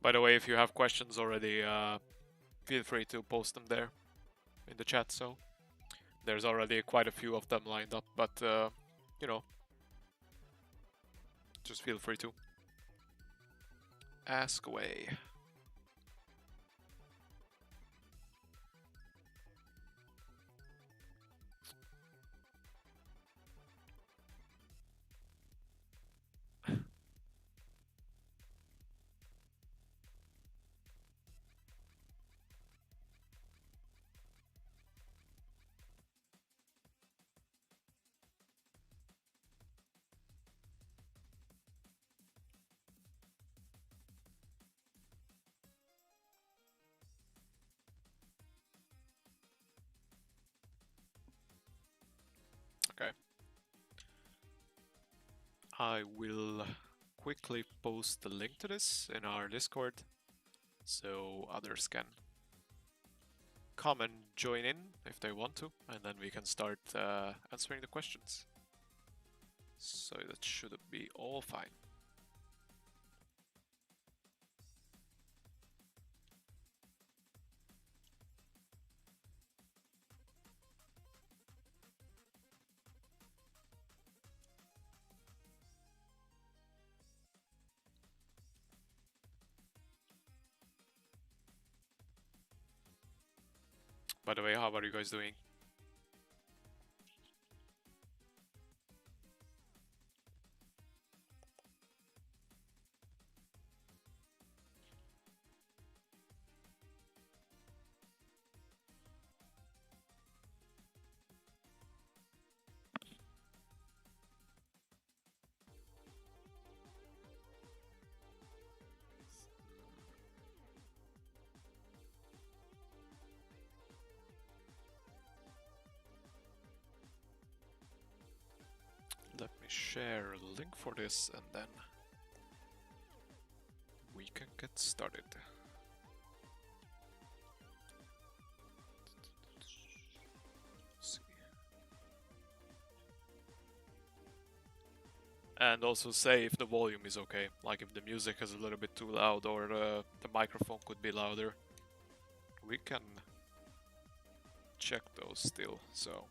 By the way, if you have questions already, feel free to post them there in the chat. So there's already quite a few of them lined up, but you know, just feel free to ask away. Okay. I will quickly post the link to this in our Discord so others can come and join in if they want to, and then we can start answering the questions. So that should be all fine. By the way, how are you guys doing? Let me share a link for this and then we can get started. Let's see. And also say if the volume is okay, like if the music is a little bit too loud or the microphone could be louder. We can check those still, so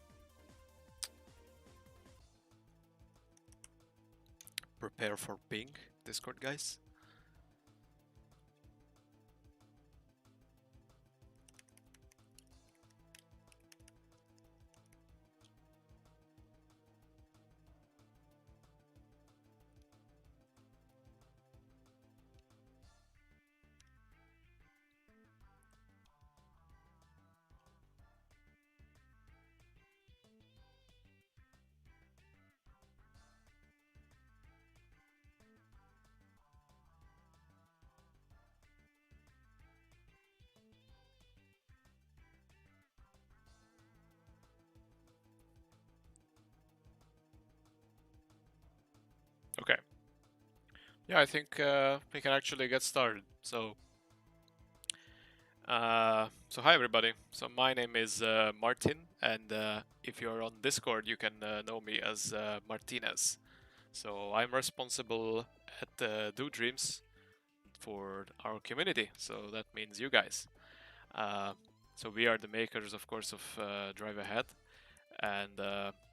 prepare for ping, Discord guys. Okay. Yeah, I think we can actually get started. So hi everybody. So my name is Martin, and if you're on Discord, you can know me as Martinez. So I'm responsible at Do Dreams for our community. So that means you guys. So we are the makers, of course, of Drive Ahead, and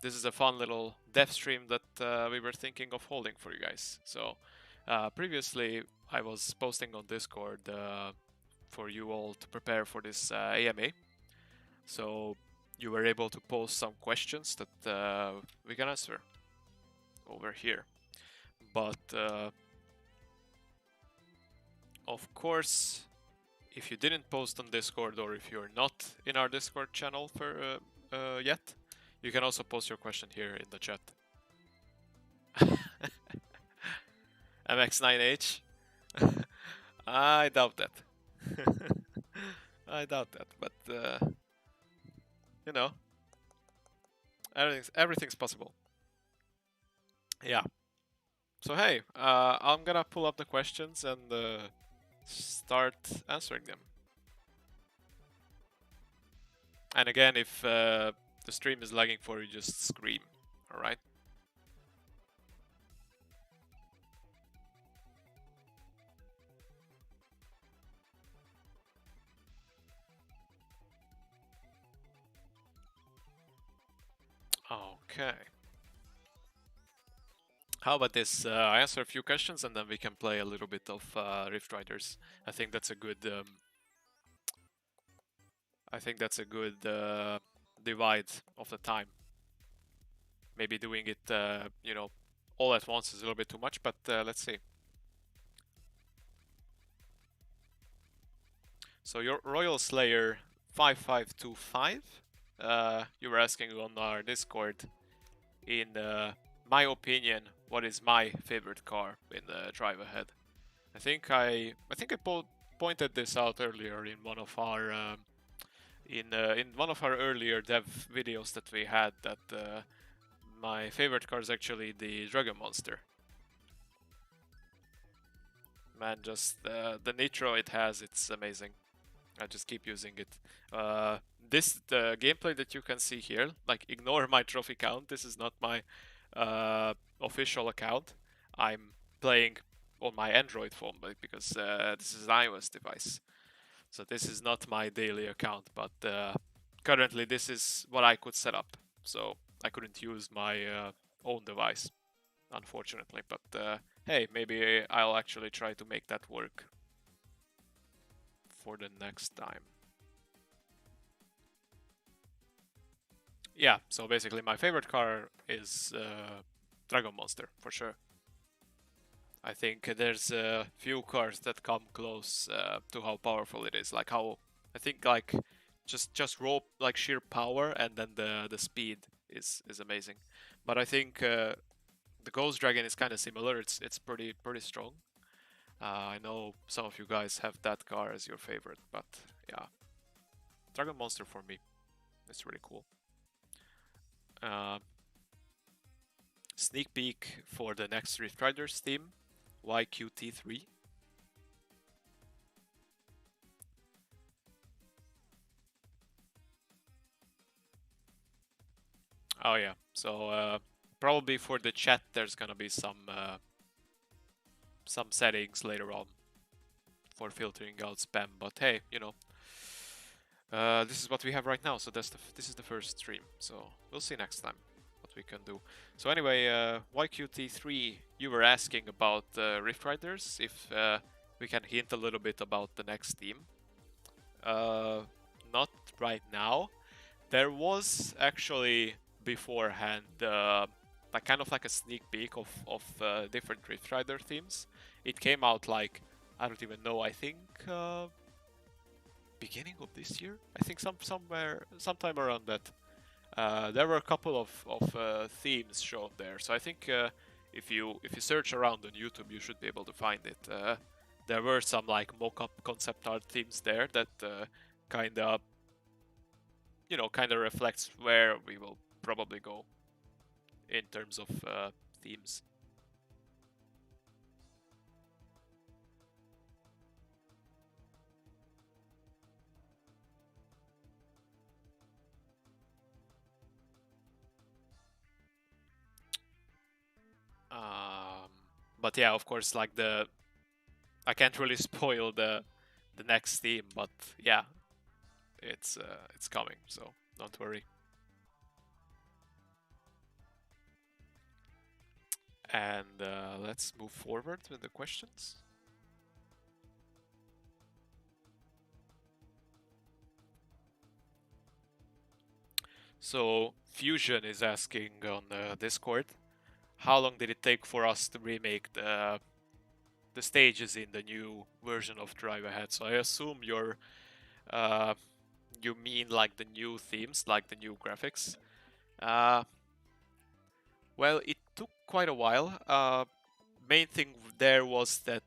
this is a fun little dev stream that we were thinking of holding for you guys. So previously, I was posting on Discord for you all to prepare for this AMA. So you were able to post some questions that we can answer over here. But of course, if you didn't post on Discord or if you're not in our Discord channel for yet, you can also post your question here in the chat. MX9H? I doubt that. I doubt that, but you know, everything's possible. Yeah. So hey, I'm gonna pull up the questions and start answering them. And again, if the stream is lagging for you, just scream. All right. Okay. How about this? I answer a few questions and then we can play a little bit of Rift Riders. I think that's a good. I think that's a good divide of the time. Maybe doing it, you know, all at once is a little bit too much, but let's see. So your Royal Slayer 5525. You were asking on our Discord, in my opinion, what is my favorite car in the drive ahead. I think I pointed this out earlier in one of our in one of our earlier dev videos that we had, that my favorite car is actually the Dragon Monster. Man, just the nitro it has, it's amazing. I just keep using it. The gameplay that you can see here, like, ignore my trophy count. This is not my official account. I'm playing on my Android phone, because this is an iOS device. So this is not my daily account, but currently this is what I could set up. So I couldn't use my own device, unfortunately. But hey, maybe I'll actually try to make that work for the next time. Yeah, so basically my favorite car is Dragon Monster, for sure. I think there's a few cars that come close to how powerful it is. Like how, I think, like, just raw, like, sheer power, and then the speed is amazing. But I think the Ghost Dragon is kind of similar. It's pretty strong. I know some of you guys have that car as your favorite, but yeah, Dragon Monster for me, it's really cool. Sneak peek for the next Rift Riders team, YQT3. Oh yeah, so probably for the chat there's gonna be some settings later on for filtering out spam, but hey, you know, this is what we have right now, so this is the first stream, so we'll see next time what we can do. So anyway, YQT3, you were asking about Rift Riders, if we can hint a little bit about the next team. Not right now. There was actually beforehand like kind of like a sneak peek of different Rift Rider themes. It came out, like, I don't even know, I think beginning of this year? I think sometime around that. There were a couple of themes shown there, so I think if you search around on YouTube, you should be able to find it. There were some, like, mock-up concept art themes there that kind of reflects where we will probably go in terms of themes. But yeah, of course, like, I can't really spoil the next theme, but yeah, it's coming, so don't worry. And let's move forward with the questions. So Fusion is asking on Discord, how long did it take for us to remake the stages in the new version of Drive Ahead? So I assume you mean, like, the new themes, like the new graphics. Well, it took quite a while. Main thing there was that,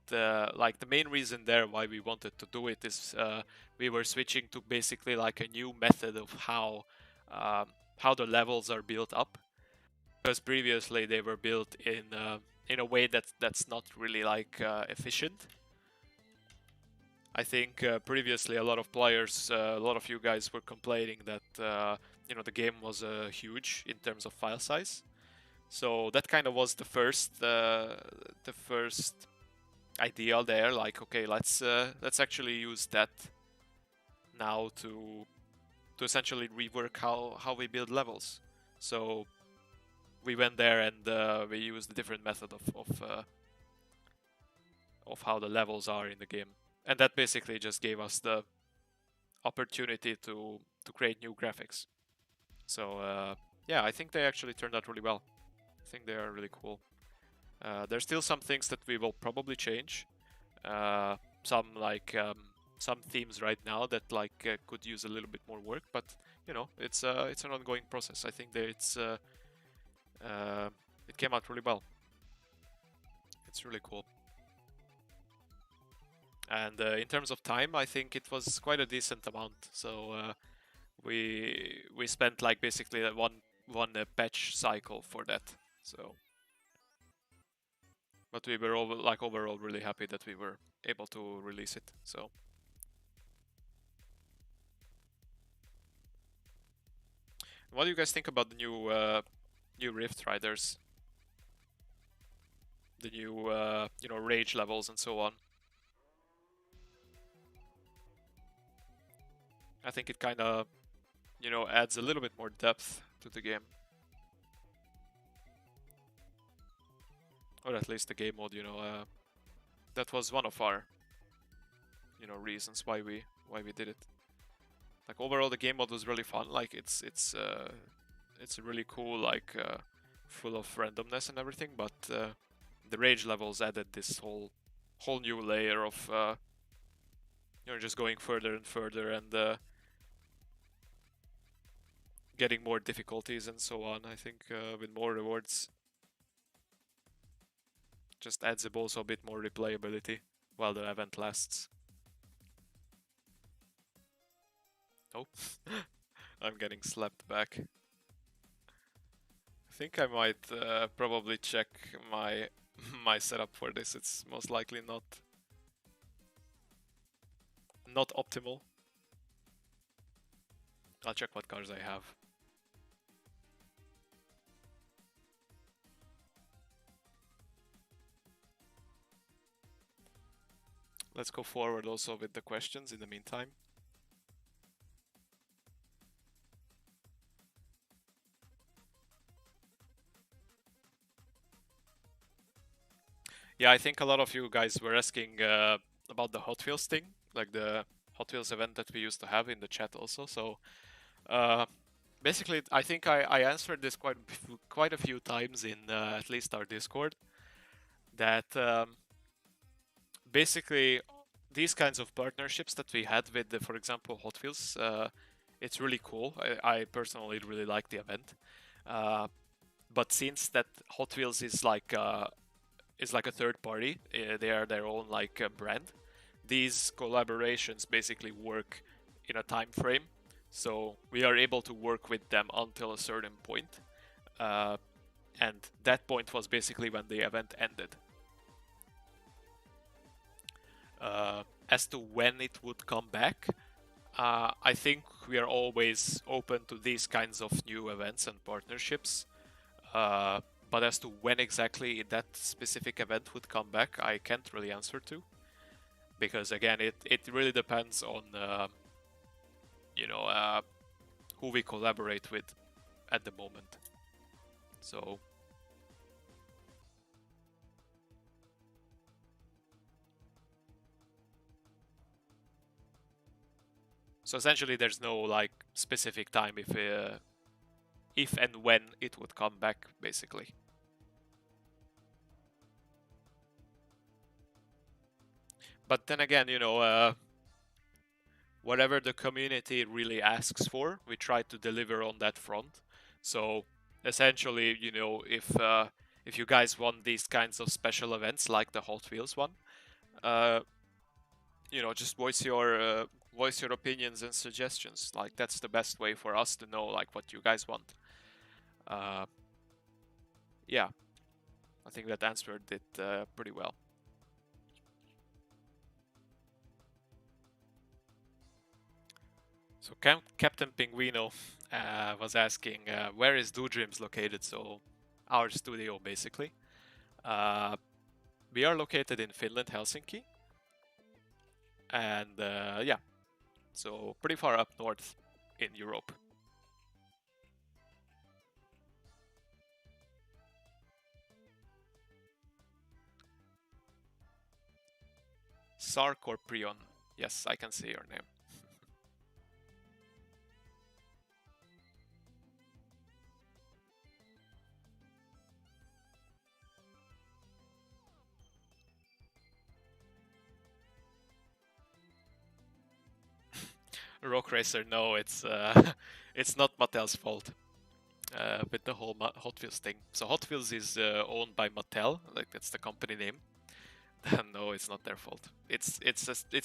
like, the main reason there why we wanted to do it is we were switching to basically like a new method of how the levels are built up, because previously they were built in a way that's not really, like, efficient. I think previously a lot of players, a lot of you guys were complaining that the game was huge in terms of file size. So that kind of was the first idea there. Like, okay, let's actually use that now to essentially rework how we build levels. So we went there and we used a different method of how the levels are in the game, and that basically just gave us the opportunity to create new graphics. So yeah, I think they actually turned out really well. I think they are really cool. There's still some things that we will probably change. Uh, some like some themes right now that like could use a little bit more work, but you know, it's an ongoing process. I think that uh, it came out really well. It's really cool. And in terms of time, I think it was quite a decent amount. So we spent like basically one patch cycle for that. So, but we were overall really happy that we were able to release it. So, what do you guys think about the new Rift Riders? The new rage levels and so on. I think it kind of adds a little bit more depth to the game, or at least the game mode. That was one of our reasons why we did it. Like overall, the game mode was really fun. Like it's really cool, like full of randomness and everything. But the rage levels added this whole new layer of just going further and further and getting more difficulties and so on. I think with more rewards, just adds also a bit more replayability while the event lasts. Oh, I'm getting slapped back. I think I might probably check my my setup for this. It's most likely not optimal. I'll check what cars I have. Let's go forward also with the questions in the meantime. Yeah, I think a lot of you guys were asking about the Hot Wheels thing, like the Hot Wheels event that we used to have in the chat also. So basically, I think I answered this quite a few times in at least our Discord. That basically these kinds of partnerships that we had with, for example, Hot Wheels, it's really cool. I personally really like the event, but since that Hot Wheels is like a third party, they are their own like brand. These collaborations basically work in a time frame, so we are able to work with them until a certain point, and that point was basically when the event ended. As to when it would come back, I think we are always open to these kinds of new events and partnerships. But as to when exactly that specific event would come back, I can't really answer to. Because again, it really depends on who we collaborate with at the moment. So essentially, there's no like specific time if and when it would come back, basically. But then again, whatever the community really asks for, we try to deliver on that front. So essentially, if you guys want these kinds of special events like the Hot Wheels one, just voice your opinions and suggestions. Like that's the best way for us to know like what you guys want. Yeah, I think that answered it pretty well. So Captain Pinguino was asking where is Do Dreams located? So our studio basically. We are located in Finland, Helsinki, and yeah, so pretty far up north in Europe. Sark or Prion? Yes, I can see your name. Rock Racer, no, it's it's not Mattel's fault with the whole Hot Wheels thing. So Hot Wheels is owned by Mattel, like that's the company name. No, it's not their fault. It's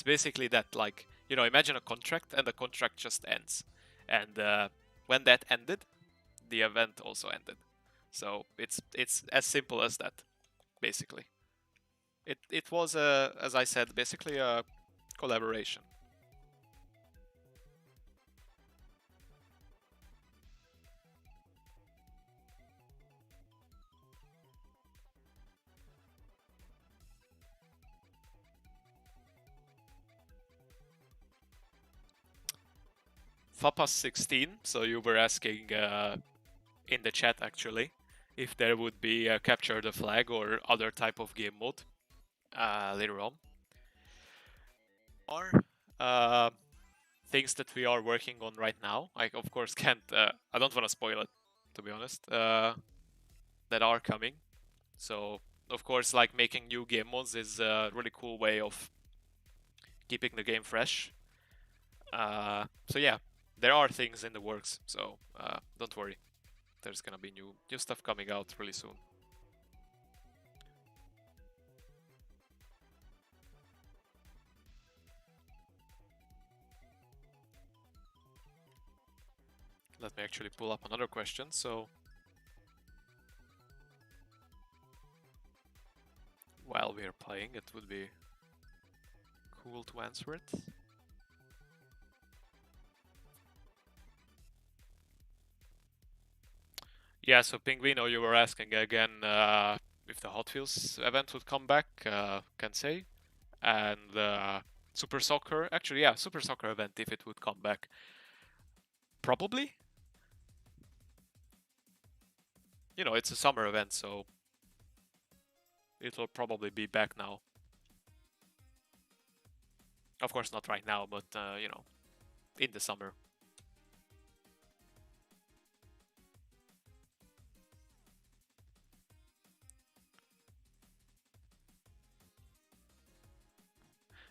basically that, like, you know, imagine a contract and the contract just ends, and when that ended, the event also ended. So it's as simple as that, basically. It was as I said, basically a collaboration. Fapas16, so you were asking in the chat actually if there would be a capture the flag or other type of game mode later on. Or things that we are working on right now. I of course can't. I don't want to spoil it, to be honest. That are coming. So of course, like making new game modes is a really cool way of keeping the game fresh. So yeah, there are things in the works. So don't worry. There's gonna be new stuff coming out really soon. Let me actually pull up another question. So while we are playing, it would be cool to answer it. Yeah, so Pinguino, you were asking again if the Hot Wheels event would come back, can say. And Super Soccer, actually, yeah, Super Soccer event, if it would come back. Probably. You know, it's a summer event, so it'll probably be back now. Of course, not right now, but, you know, in the summer.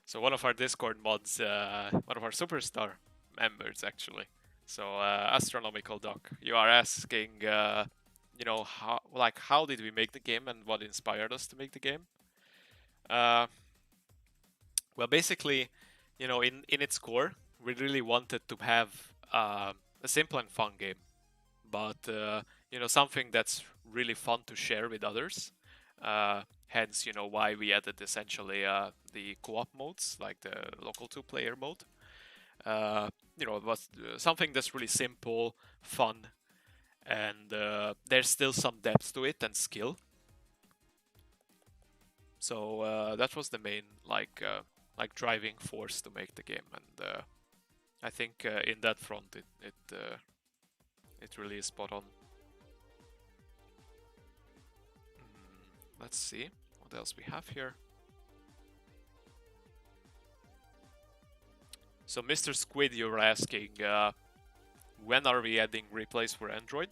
So one of our Discord mods, one of our Superstar members, actually. So Astronomical Doc, you are asking, you know, how did we make the game and what inspired us to make the game? Well, basically, you know, in its core, we really wanted to have a simple and fun game, but you know, something that's really fun to share with others. Hence, you know, why we added essentially the co-op modes, like the local two-player mode. You know, it was something that's really simple, fun, and there's still some depth to it and skill. So that was the main like driving force to make the game, and I think in that front it really is spot on. Let's see what else we have here. So Mr. Squid, you're asking when are we adding replays for Android?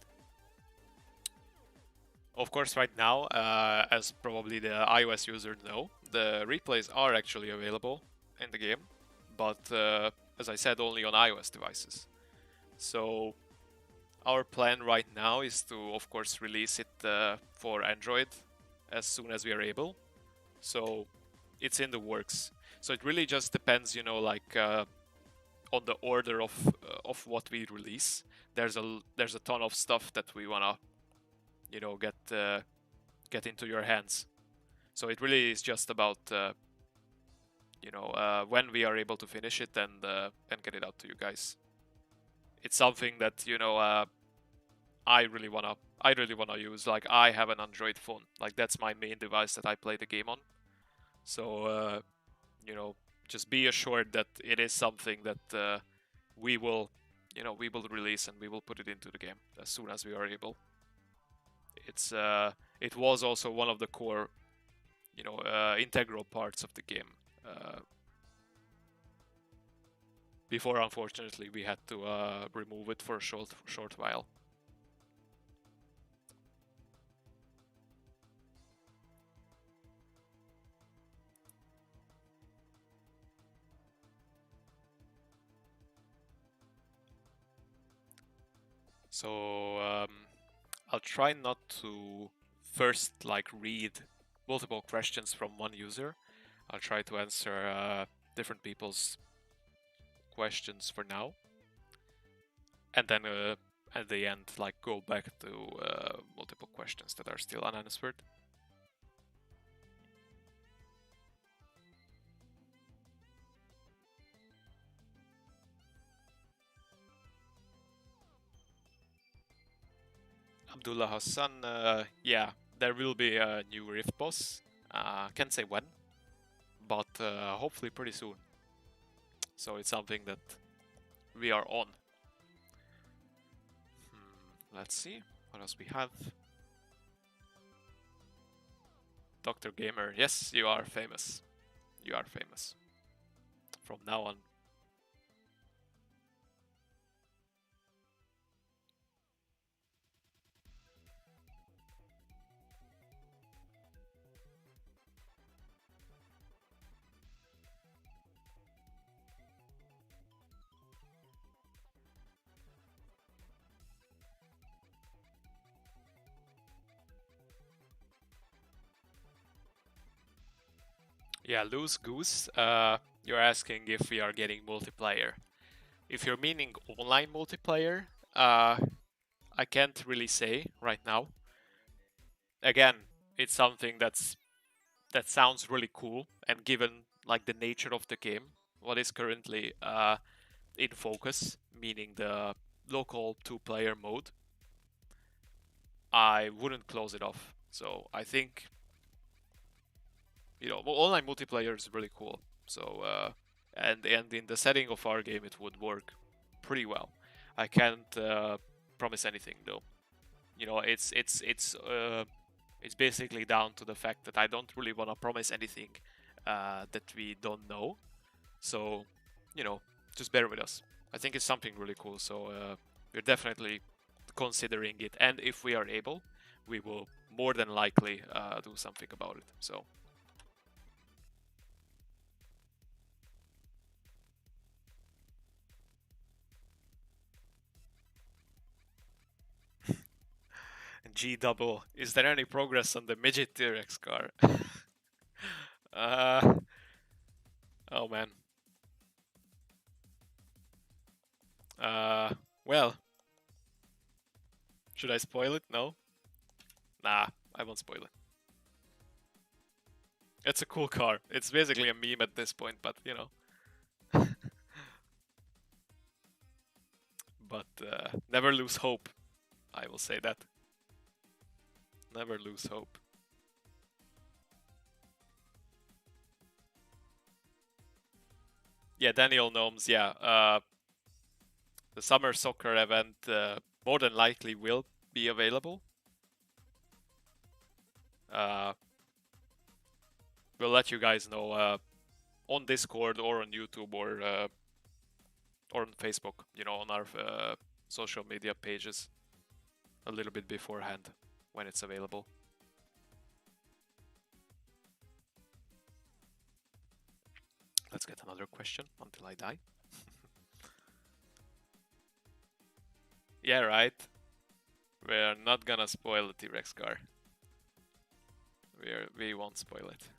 Of course, right now, as probably the iOS users know, the replays are actually available in the game, but as I said, only on iOS devices. So our plan right now is to, of course, release it for Android as soon as we are able. So it's in the works. So it really just depends, you know, like on the order of what we release. There's a ton of stuff that we wanna, you know, get into your hands. So it really is just about you know, when we are able to finish it and get it out to you guys. It's something that, you know, I really wanna use. Like, I have an Android phone. Like, that's my main device that I play the game on. So you know, just be assured that it is something that we will, you know, we will release and we will put it into the game as soon as we are able. It was also one of the core, you know, integral parts of the game Before, unfortunately, we had to remove it for a short while. So I'll try not to first like read multiple questions from one user. I'll try to answer different people's questions for now, and then at the end, like go back to multiple questions that are still unanswered. Abdullah Hassan, yeah, there will be a new Rift boss. Can't say when, but hopefully pretty soon. So it's something that we are on. Let's see what else we have. Dr. Gamer, yes, you are famous. You are famous. From now on. Yeah, Loose Goose, you're asking if we are getting multiplayer. If you're meaning online multiplayer, I can't really say right now. Again, it's something that sounds really cool, and given like the nature of the game, what is currently in focus, meaning the local 2-player mode, I wouldn't close it off. So I think, you know, online multiplayer is really cool. So and in the setting of our game, it would work pretty well. I can't promise anything though. You know, it's basically down to the fact that I don't really want to promise anything that we don't know. So, you know, just bear with us. I think it's something really cool. So we're definitely considering it, and if we are able, we will more than likely do something about it. So. G double. Is there any progress on the midget T-Rex car? Oh man. Well, should I spoil it? No. Nah, I won't spoil it. It's a cool car. It's basically a meme at this point, but you know. But never lose hope. I will say that. Never lose hope. Yeah, Daniel Gnomes, yeah. The summer soccer event more than likely will be available. We'll let you guys know on Discord or on YouTube or on Facebook, you know, on our social media pages a little bit beforehand when it's available. Let's get another question until I die. Yeah, right. We're not gonna spoil the T-Rex car. We won't spoil it.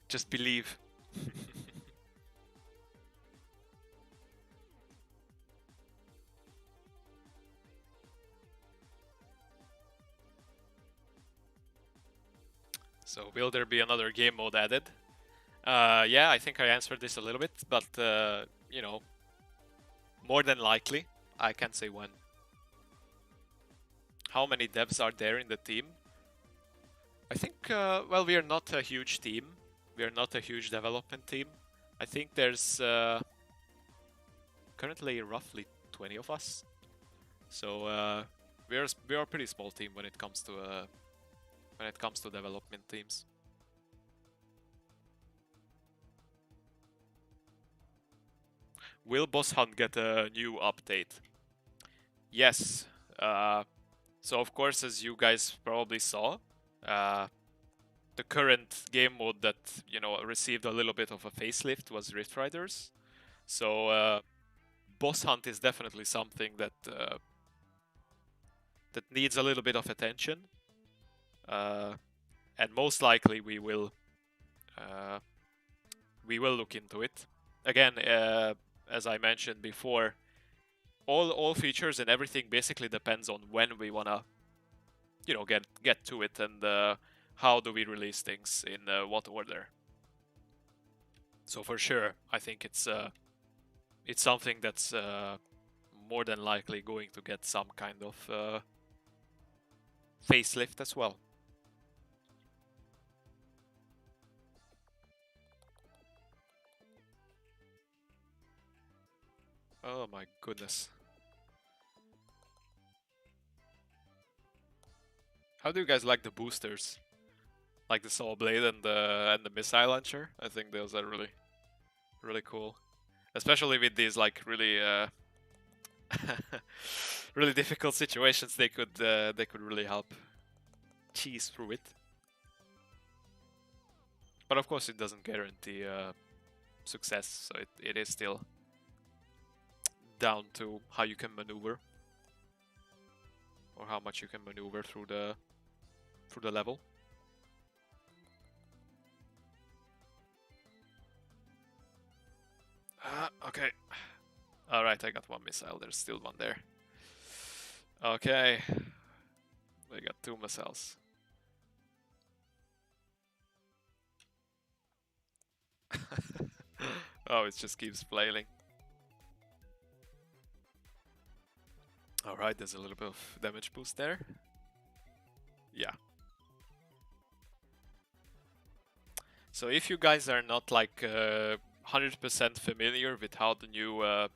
Just believe. So will there be another game mode added? Yeah, I think I answered this a little bit, but you know, more than likely. I can't say when. How many devs are there in the team? I think, well, we are not a huge team. We are not a huge development team. I think there's currently roughly 20 of us. So we are a pretty small team when it comes to development teams. Will Boss Hunt get a new update? Yes. So of course, as you guys probably saw, the current game mode that received a little bit of a facelift was Rift Riders. So Boss Hunt is definitely something that needs a little bit of attention, and most likely uh, we will look into it. Again, as I mentioned before, all features and everything basically depends on when we wanna get to it, and how do we release things in what order. So for sure, I think it's something that's more than likely going to get some kind of facelift as well. Oh my goodness. How do you guys like the boosters? Like the Soul Blade and the missile launcher? I think those are really cool. Especially with these like really really difficult situations, they could really help cheese through it. But of course, it doesn't guarantee success, so it is still down to how you can maneuver, or how much you can maneuver through the level. Okay. Alright, I got one missile. There's still one there. Okay. We got two missiles. Oh, it just keeps flailing. Alright, there's a little bit of damage boost there. Yeah. So if you guys are not like 100% familiar with how the new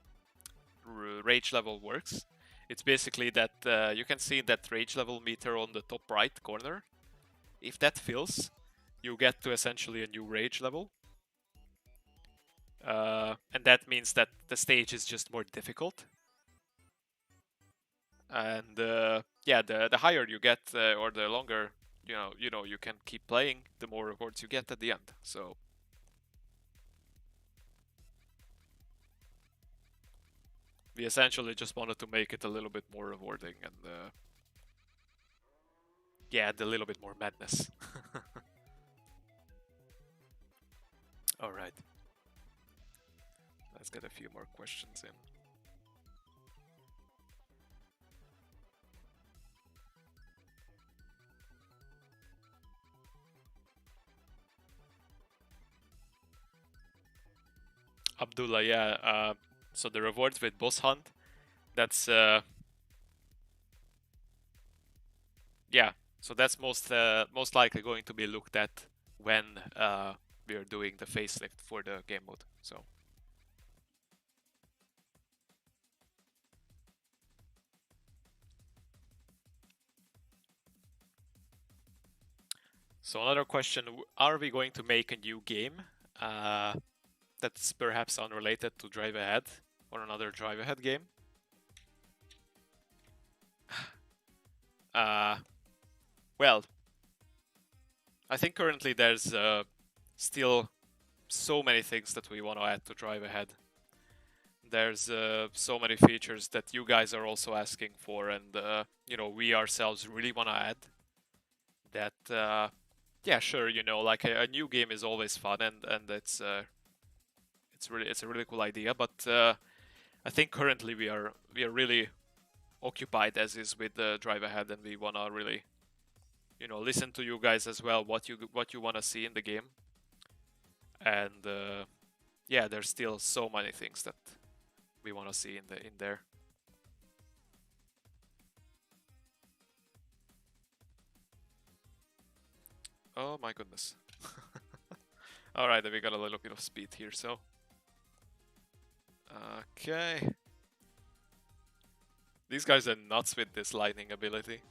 rage level works, it's basically that you can see that rage level meter on the top right corner. If that fills, you get to essentially a new rage level. And that means that the stage is just more difficult. And yeah, the higher you get, or the longer you can keep playing, the more rewards you get at the end. So we essentially just wanted to make it a little bit more rewarding and yeah, add a little bit more madness. All right, let's get a few more questions in. Abdullah, yeah. So the rewards with boss hunt, that's yeah. So that's most likely going to be looked at when we are doing the facelift for the game mode. So another question: are we going to make a new game that's perhaps unrelated to Drive Ahead or another Drive Ahead game? Well, I think currently there's still so many things that we want to add to Drive Ahead. There's so many features that you guys are also asking for, and we ourselves really want to add. That yeah, sure, like a new game is always fun, and it's a really cool idea. But I think currently we are really occupied as is with the Drive Ahead, and we wanna really listen to you guys as well, what you wanna see in the game. And yeah, there's still so many things that we wanna see in there. Oh my goodness. Alright, we got a little bit of speed here, so okay. These guys are nuts with this lightning ability.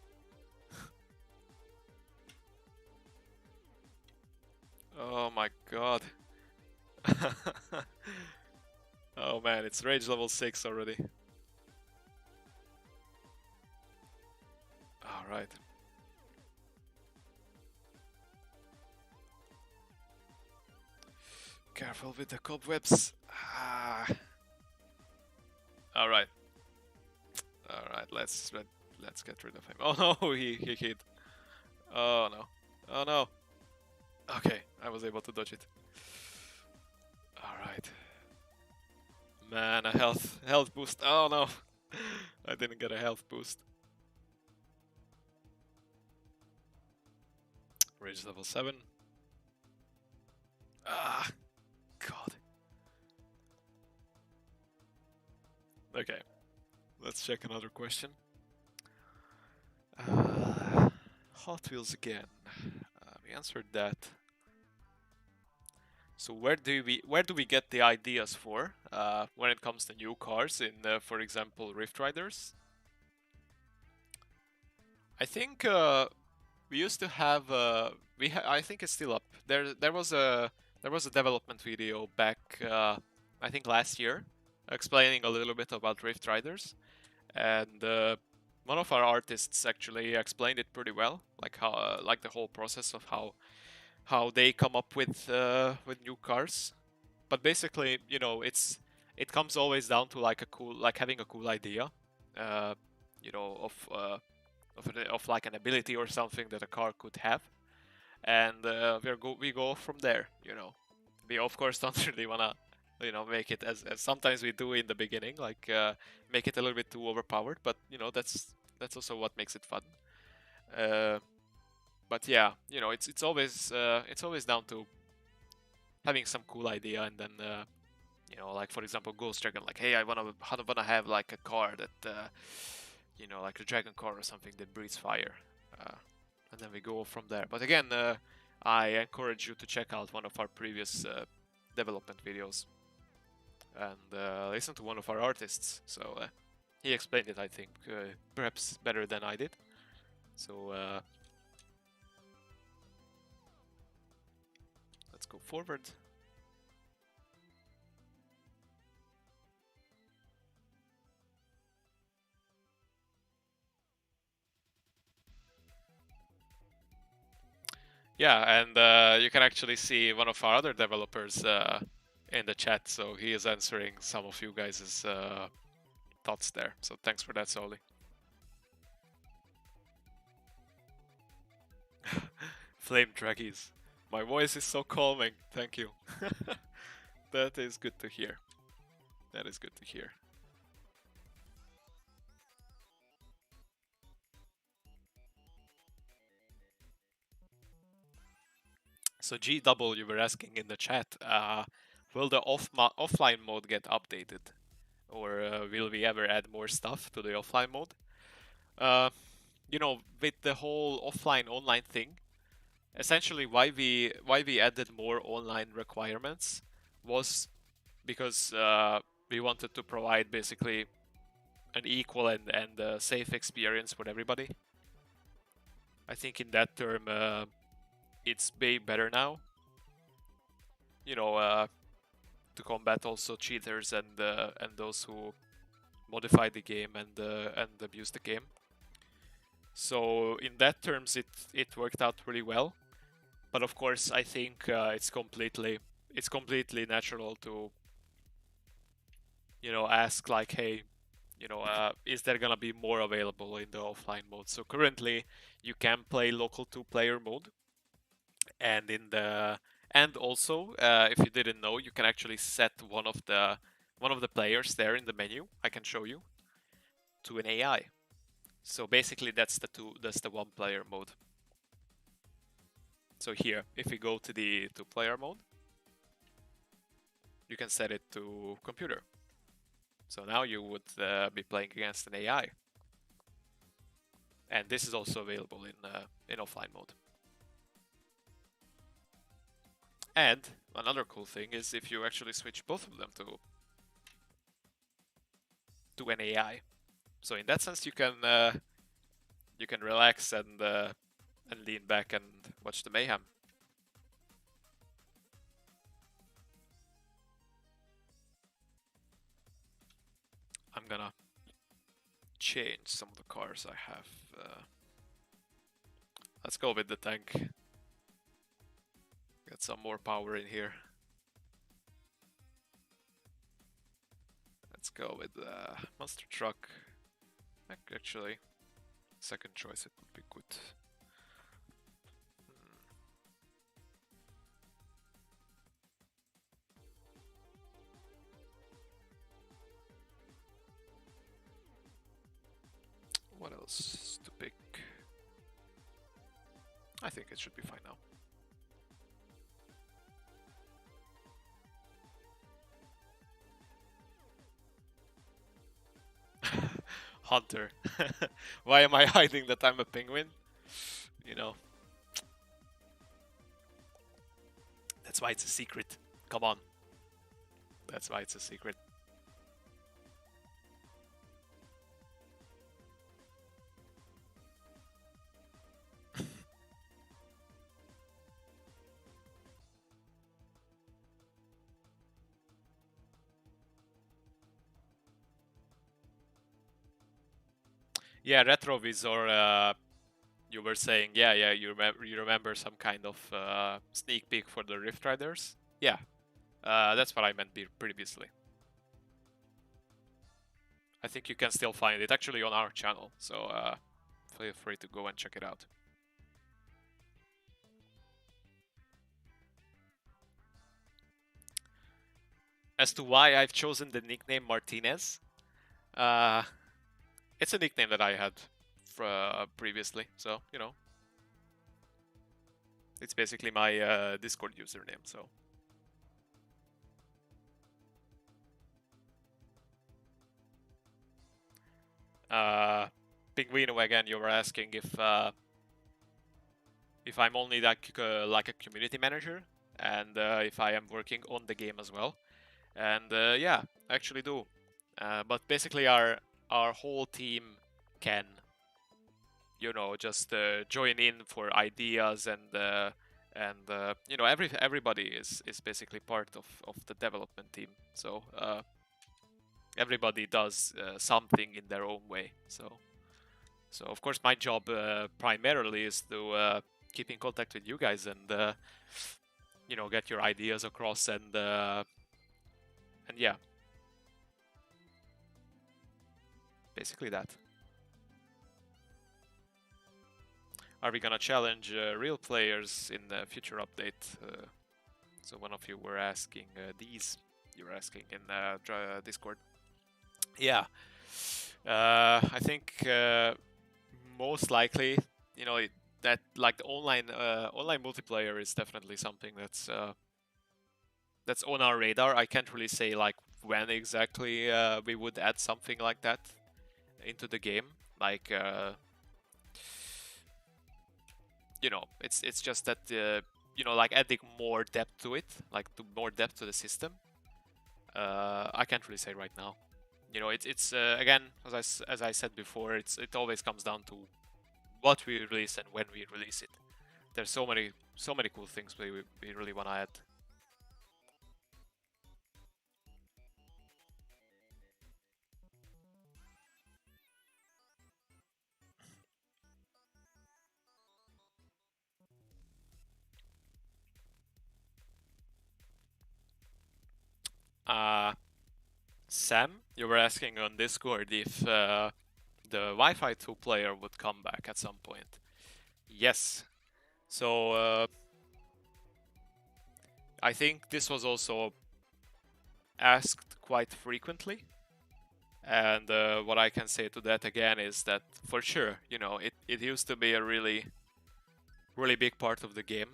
Oh my god. Oh man, it's rage level 6 already. Alright. Careful with the cobwebs. Ah. Alright. Alright, let's get rid of him. Oh no, he hit. Oh no. Oh no. Okay, I was able to dodge it. Alright. Man, a health boost. Oh no. I didn't get a health boost. Rage level 7. Ah, God. Okay, let's check another question. Hot Wheels again. We answered that. So where do we get the ideas for when it comes to new cars in, for example, Rift Riders? I think we used to have I think it's still up. There was a development video back I think last year explaining a little bit about Rift Riders, and one of our artists actually explained it pretty well, like how like the whole process of how they come up with new cars. But basically, you know, it comes always down to like having a cool idea, uh, you know, of like an ability or something that a car could have, and we go from there. You know, we of course don't really wanna, you know, make it as sometimes we do in the beginning, like make it a little bit too overpowered. But you know, that's also what makes it fun. Uh, but yeah, you know, it's always down to having some cool idea, and then you know, like for example, Ghost Dragon, like, hey, I wanna have like a car that you know, like a dragon car or something that breathes fire, and then we go from there. But again, I encourage you to check out one of our previous development videos and listen to one of our artists. So he explained it, I think, perhaps better than I did. So let's go forward. Yeah, and you can actually see one of our other developers in the chat, so he is answering some of you guys' thoughts there. So thanks for that, Soli. Flame draggies. My voice is so calming. Thank you. That is good to hear. That is good to hear. So GW, you were asking in the chat, will the offline mode get updated? Or will we ever add more stuff to the offline mode? You know, with the whole offline online thing, essentially why we added more online requirements was because we wanted to provide basically an equal and safe experience for everybody. I think in that term, it's way better now. You know, to combat also cheaters and those who modify the game and abuse the game. So in that terms, it worked out really well. But of course, I think it's completely natural to, you know, ask like, hey, you know, is there gonna be more available in the offline mode? So currently, you can play local 2-player mode, and also, if you didn't know, you can actually set one of the players there in the menu. I can show you to an AI. So basically, that's the 1-player mode. So here, if we go to the 2-player mode, you can set it to computer. So now you would be playing against an AI, and this is also available in offline mode. And another cool thing is if you actually switch both of them to an AI. So in that sense, you can relax and lean back and watch the mayhem. I'm gonna change some of the cars I have. Let's go with the tank. Get some more power in here. Let's go with the monster truck. Actually, second choice it would be good. What else to pick? I think it should be fine now. Hunter. Why am I hiding that I'm a penguin? You know. That's why it's a secret. Come on. That's why it's a secret. Yeah, Retrovisor, you were saying, yeah, you remember some kind of sneak peek for the Rift Riders? Yeah, that's what I meant previously. I think you can still find it actually on our channel, so feel free to go and check it out. As to why I've chosen the nickname Martinez, it's a nickname that I had previously, so, you know. It's basically my Discord username, so. Pinguino, again, you were asking if I'm only like a community manager, and if I am working on the game as well. And yeah, I actually do. But basically, our whole team can, you know, just join in for ideas, and you know, everybody is basically part of the development team. So everybody does something in their own way. So of course my job primarily is to keep in contact with you guys, and you know, get your ideas across, and yeah, basically that. Are we gonna challenge real players in the future update? So one of you were asking these. You were asking in Discord. Yeah, I think most likely, you know, that like the online multiplayer is definitely something that's on our radar. I can't really say like when exactly we would add something like that into the game. Like you know, it's just that you know, like adding more depth to it, like more depth to the system. I can't really say right now. You know, it's again, as I said before, it always comes down to what we release and when we release it. There's so many cool things we really want to add. Sam, you were asking on Discord if the Wi-Fi 2 player would come back at some point. Yes. So I think this was also asked quite frequently. And what I can say to that again is that for sure, you know, it used to be a really big part of the game.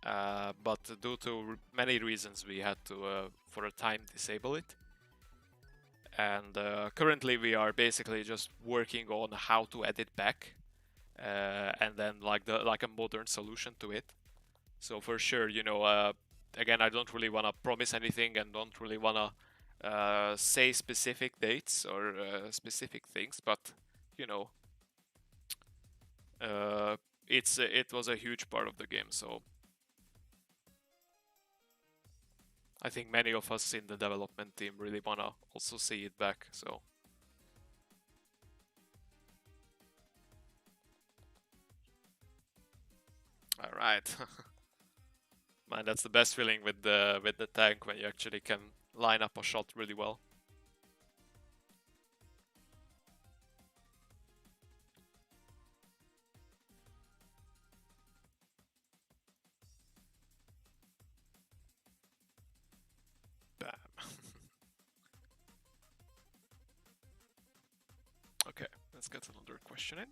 But due to many reasons, we had to, for a time, disable it. And currently, we are basically just working on how to add it back, and then like a modern solution to it. So for sure, you know, again, I don't really want to promise anything, and don't really want to say specific dates or specific things, but you know, it was a huge part of the game. So I think many of us in the development team really wanna also see it back, so. All right. Man, that's the best feeling with the tank when you actually can line up a shot really well. Bam. Okay, let's get another question in.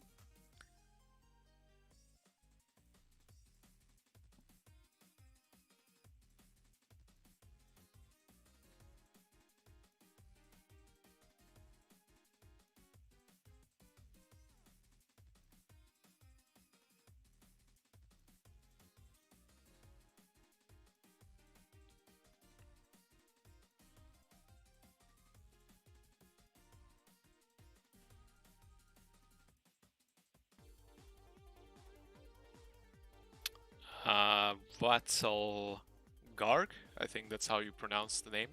Vatzel Garg, I think that's how you pronounce the name.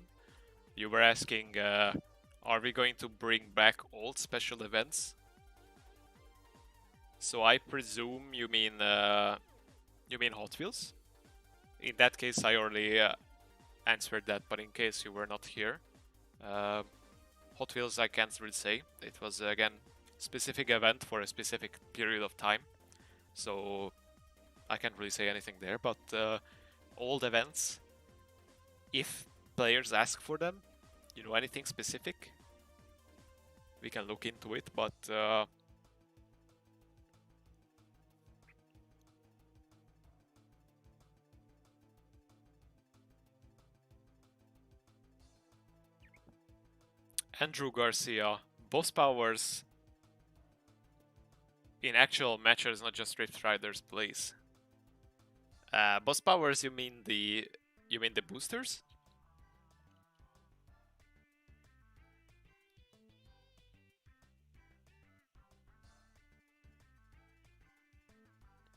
You were asking, are we going to bring back old special events? So I presume you mean Hot Wheels? In that case, I already answered that, but in case you were not here, Hot Wheels I can't really say. It was again specific event for a specific period of time, so I can't really say anything there. But old events, if players ask for them, anything specific, we can look into it. But Andrew Garcia, boss powers in actual matches, not just Rift Riders, please. Boss powers, you mean the boosters?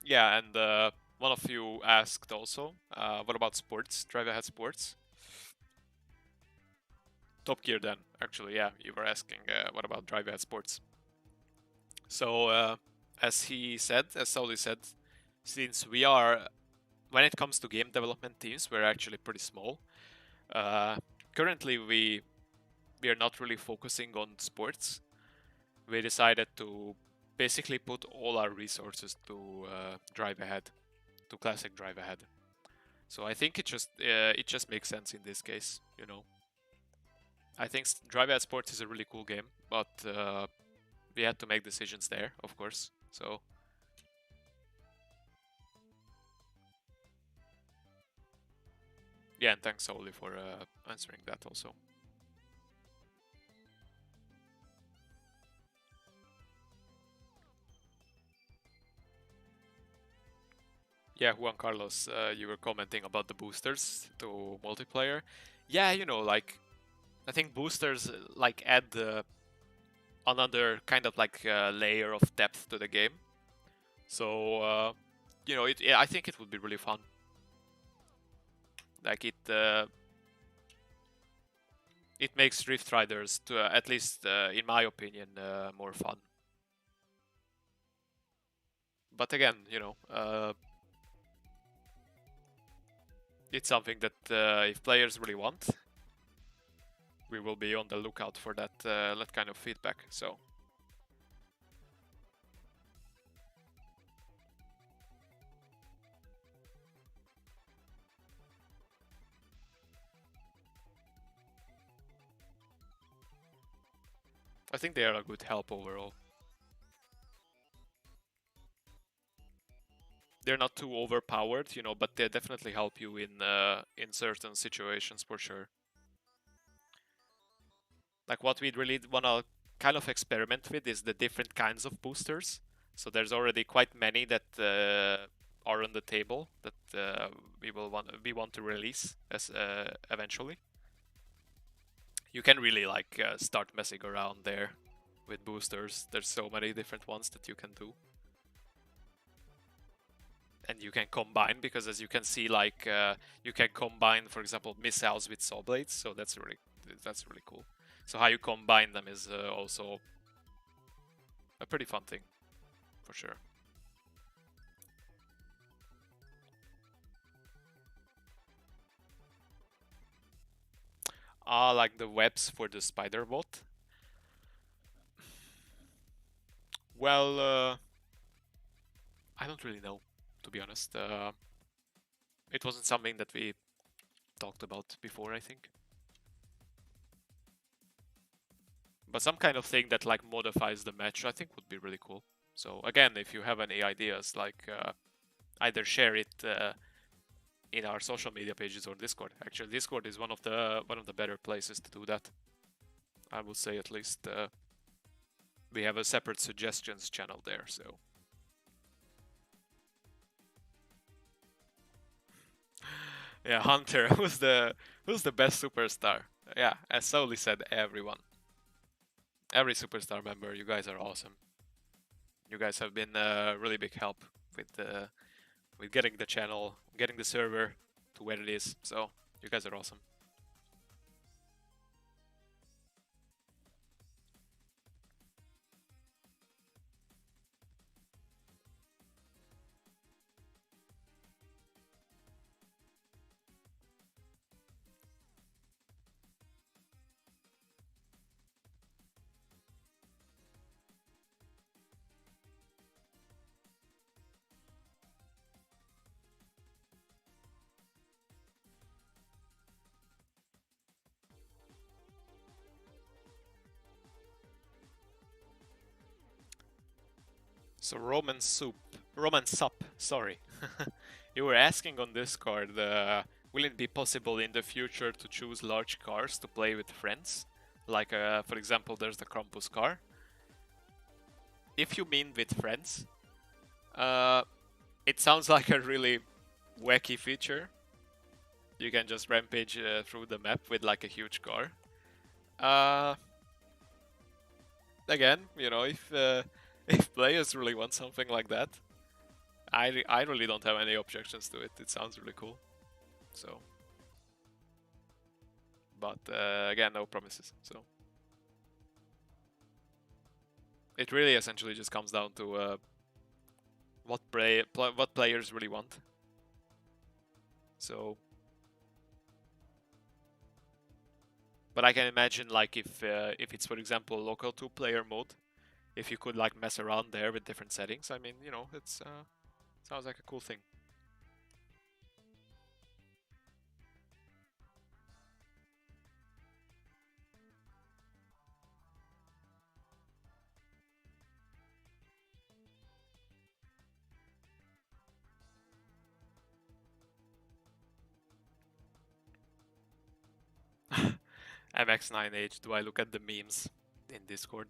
Yeah, and one of you asked also, what about sports? Drive ahead sports? Top Gear then, actually, yeah, you were asking what about Drive ahead sports? So, as Saudi said, since we are, when it comes to game development teams, we're actually pretty small. Currently, we are not really focusing on sports. We decided to basically put all our resources to Drive Ahead, to Classic Drive Ahead. So I think it just makes sense in this case, I think Drive Ahead Sports is a really cool game, but we had to make decisions there, of course. So yeah, and thanks Oli for answering that also. Yeah, Juan Carlos, you were commenting about the boosters to multiplayer. Yeah, like I think boosters like add another kind of like layer of depth to the game. So I think it would be really fun. Like it makes Rift Riders, to at least in my opinion, more fun. But again, it's something that if players really want, we will be on the lookout for that kind of feedback. So I think they are a good help overall. They're not too overpowered, but they definitely help you in certain situations for sure. Like what we really wanna kind of experiment with is the different kinds of boosters. So there's already quite many that are on the table that we want to release as eventually. You can really like start messing around there with boosters. There's so many different ones that you can do. and you can combine, because as you can see, like you can combine, for example, missiles with saw blades. So that's really cool. So how you combine them is also a pretty fun thing, for sure. Like the webs for the spider bot. Well, I don't really know, to be honest. It wasn't something that we talked about before, I think. But some kind of thing that like modifies the match, I think would be really cool. So again, if you have any ideas, like either share it in our social media pages or Discord. Actually, Discord is one of the better places to do that. I would say, at least we have a separate suggestions channel there. So yeah, Hunter, who's the best superstar? Yeah, as Soli said, everyone. Every superstar member, you guys are awesome. You guys have been a really big help with getting the channel, getting the server to where it is. So you guys are awesome. So Roman Sup, sorry. You were asking on Discord, will it be possible in the future to choose large cars to play with friends? Like, for example, there's the Krampus car. If you mean with friends, it sounds like a really wacky feature. You can just rampage through the map with like a huge car. Again, you know, if if players really want something like that, I really don't have any objections to it. It sounds really cool. So, but again, no promises. So it really essentially just comes down to what players really want. So, but I can imagine like if it's, for example, local 2-player mode, if you could like mess around there with different settings. I mean, you know, it's sounds like a cool thing. MX9H, do I look at the memes in Discord?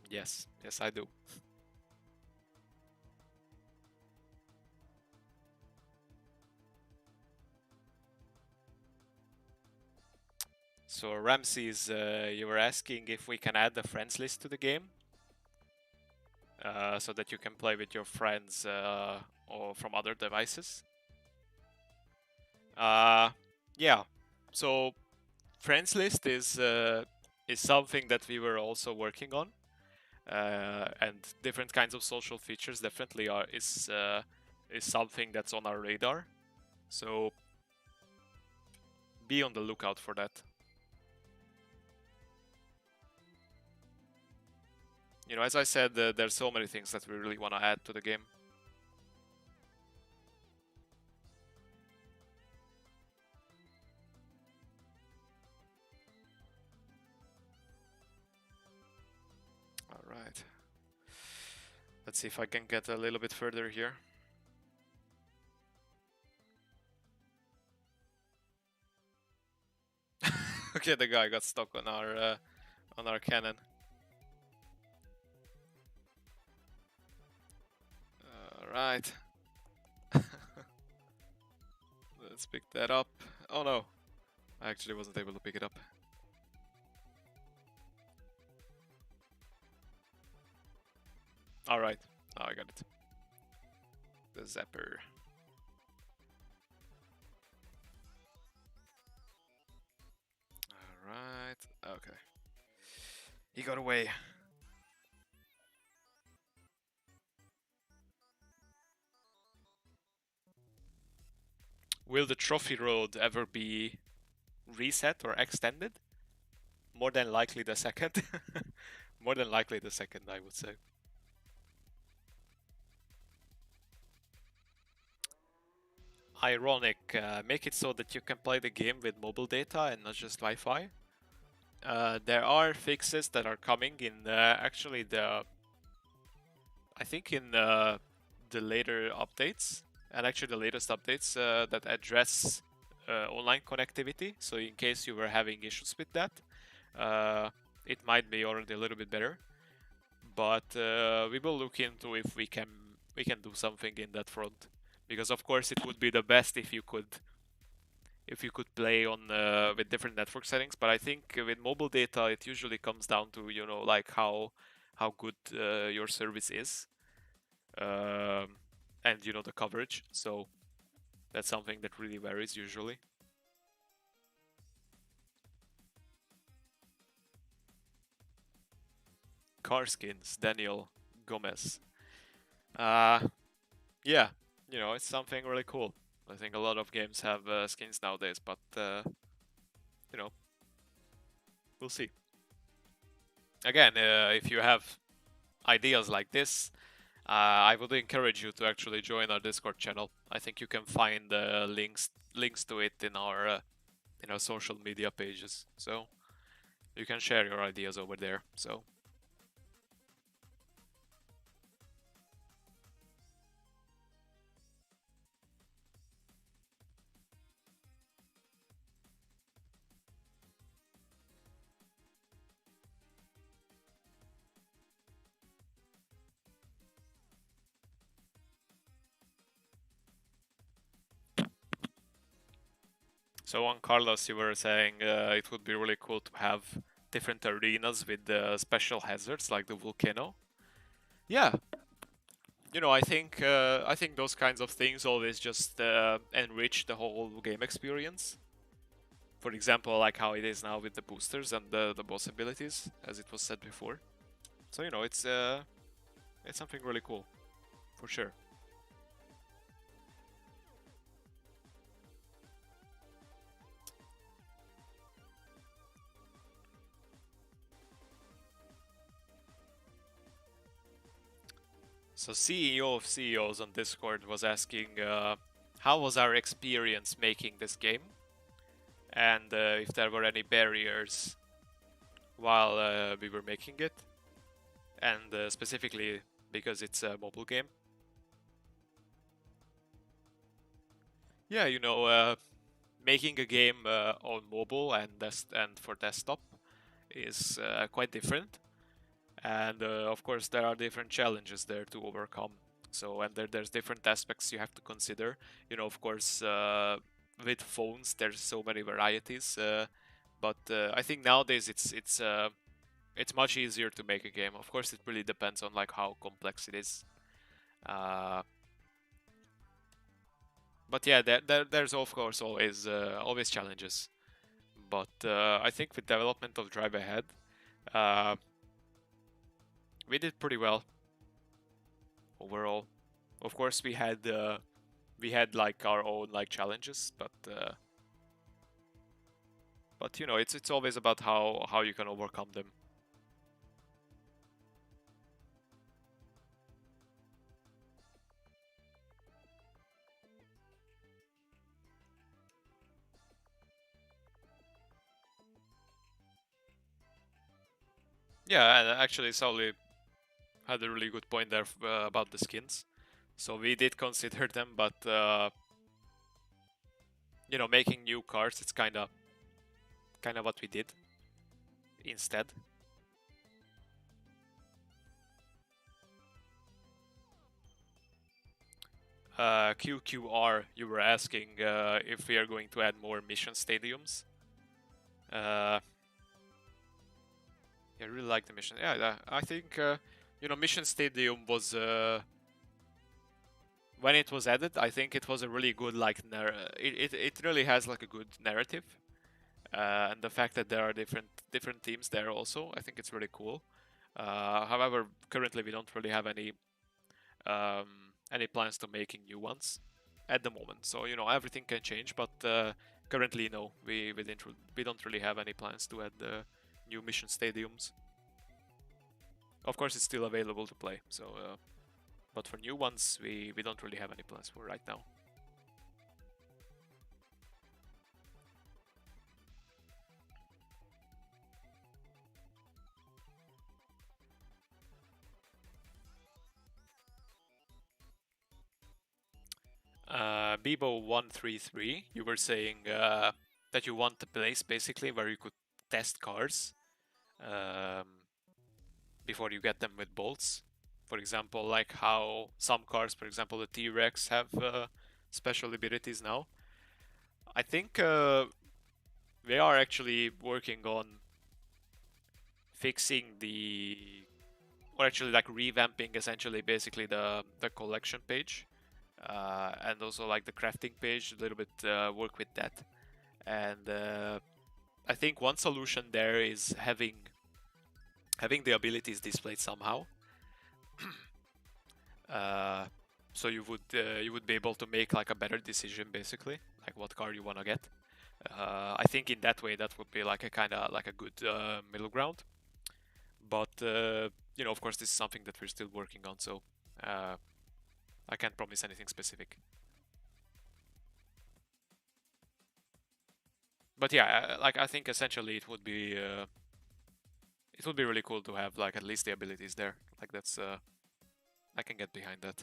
Yes, I do. So Ramses, you were asking if we can add the friends list to the game, so that you can play with your friends or from other devices. Yeah. So friends list is something that we were also working on, and different kinds of social features definitely is something that's on our radar. So be on the lookout for that. You know, as I said, there's so many things that we really want to add to the game. All right. Let's see if I can get a little bit further here. Okay, the guy got stuck on our cannon. All right. Let's pick that up. Oh no, I actually wasn't able to pick it up. All right, oh, I got it. the zapper. Alright, okay. He got away. Will the trophy road ever be reset or extended? More than likely the second. More than likely the second, I would say. Ironic. Make it so that you can play the game with mobile data and not just Wi-Fi. There are fixes that are coming in actually I think in the later updates, and actually the latest updates that address online connectivity. So in case you were having issues with that, it might be already a little bit better. But we will look into if we can do something in that front, because of course it would be the best if you could play on with different network settings. But I think with mobile data, it usually comes down to like how good your service is, and the coverage. So that's something that really varies usually. Car skins, Daniel Gomez. Yeah, it's something really cool. I think a lot of games have skins nowadays, but we'll see. Again, if you have ideas like this, I would encourage you to actually join our Discord channel. I think you can find links to it in our social media pages, so you can share your ideas over there. So on Carlos, you were saying it would be really cool to have different arenas with special hazards like the volcano. Yeah, I think those kinds of things always just enrich the whole game experience. For example, like how it is now with the boosters and the boss abilities, as it was said before. So it's something really cool, for sure. So CEO of CEOs on Discord was asking how was our experience making this game, and if there were any barriers while we were making it, and specifically because it's a mobile game. Yeah, making a game on mobile and for desktop is quite different, and of course there are different challenges there to overcome. So and there's different aspects you have to consider. Of course, with phones there's so many varieties, but I think nowadays it's much easier to make a game. Of course, it really depends on like how complex it is. But yeah, there's of course always challenges. But I think with development of Drive Ahead, uh, we did pretty well overall. Of course, we had like our own like challenges, but it's always about how you can overcome them. Yeah, and actually, Sauli had a really good point there about the skins. So we did consider them, but making new cars, it's kind of what we did instead. QQR, you were asking if we are going to add more mission stadiums. I really like the mission. Yeah, I think mission stadium was when it was added, I think it was a really good like it really has like a good narrative, and the fact that there are different teams there also, I think it's really cool. However, currently we don't really have any plans to making new ones at the moment. So you know everything can change, but currently no, we don't really have any plans to add new mission stadiums. Of course, it's still available to play. So, but for new ones, we don't really have any plans for right now. Bibo133, you were saying that you want a place basically where you could test cars um, before you get them with bolts. For example, like how some cars, for example, the T-Rex have special abilities now. I think they are actually working on fixing or actually like revamping essentially basically the collection page, and also like the crafting page, a little bit work with that. And I think one solution there is having the abilities displayed somehow. uh, so you would be able to make like a better decision basically, like what car you want to get. I think in that way that would be like a kind of like a good middle ground. But you know, of course, this is something that we're still working on, so I can't promise anything specific. But yeah, like I think essentially it would be really cool to have like at least the abilities there. Like that's I can get behind that.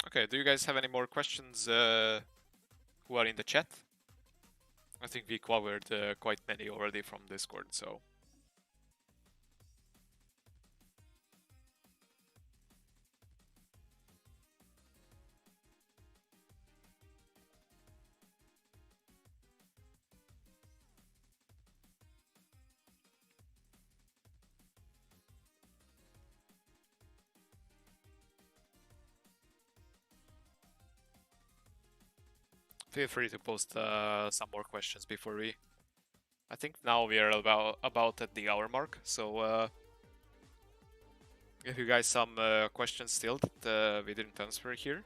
Okay, do you guys have any more questions who are in the chat? I think we covered quite many already from Discord, so. Feel free to post some more questions before we. I think now we are about at the hour mark, so if you guys some questions still that we didn't answer here,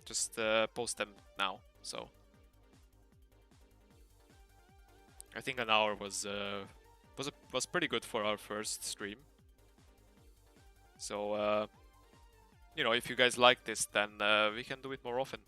just post them now. So I think an hour was pretty good for our first stream. So you know, if you guys like this, then we can do it more often.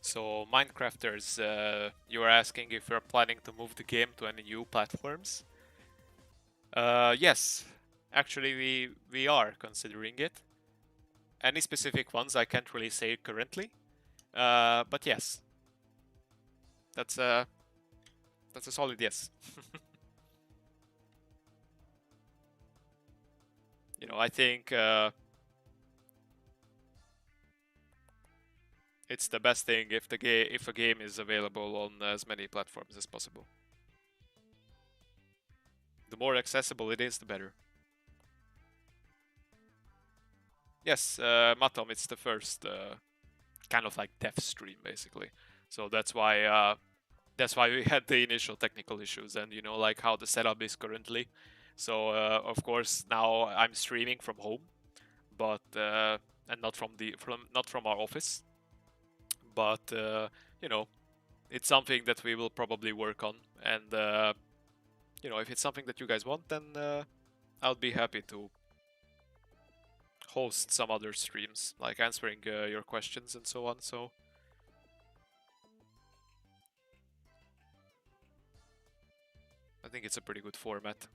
So Minecrafters, you are asking if we're planning to move the game to any new platforms. Yes, actually we are considering it. Any specific ones I can't really say currently, but yes, that's a solid yes. You know, I think it's the best thing if if a game is available on as many platforms as possible. The more accessible it is, the better. Yes, Matom, it's the first kind of like DevStream basically. So that's why we had the initial technical issues, and you know, like how the setup is currently. So of course now I'm streaming from home, but and not from our office. But you know, it's something that we will probably work on, and you know, if it's something that you guys want, then I'll be happy to host some other streams, like answering your questions and so on. So think it's a pretty good format.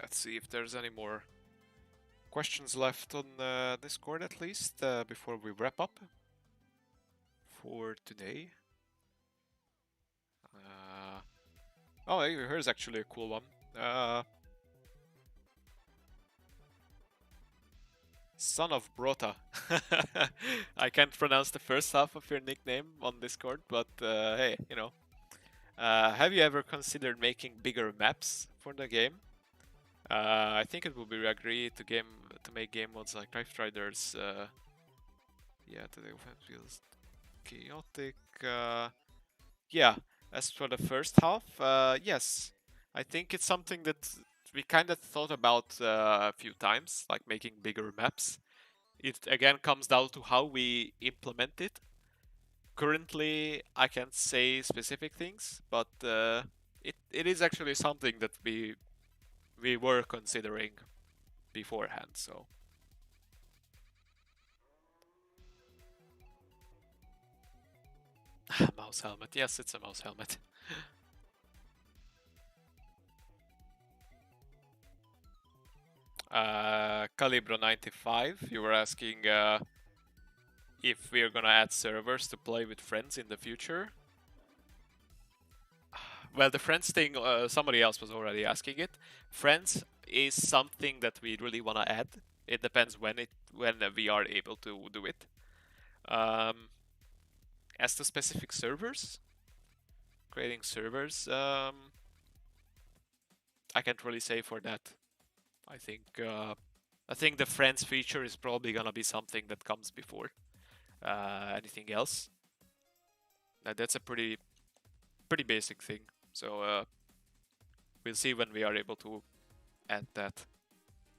Let's see if there's any more questions left on Discord at least before we wrap up for today. Oh, here's actually a cool one. Son of Brota. I can't pronounce the first half of your nickname on Discord, but hey, you know. Have you ever considered making bigger maps for the game? I think it would be agreed to make game modes like Rift Riders. Yeah, the offense feels chaotic. Yeah, as for the first half, yes, I think it's something that we kind of thought about a few times, like making bigger maps. It again comes down to how we implement it. Currently, I can't say specific things, but it is actually something that we were considering beforehand. So mouse helmet, yes, it's a mouse helmet. Calibro 95, you were asking if we're gonna add servers to play with friends in the future. Well, the friends thing, somebody else was already asking it. Friends is something that we really want to add. It depends when we are able to do it. As to specific servers, creating servers, I can't really say for that. I think the friends feature is probably gonna be something that comes before anything else. That's a pretty basic thing. So we'll see when we are able to add that.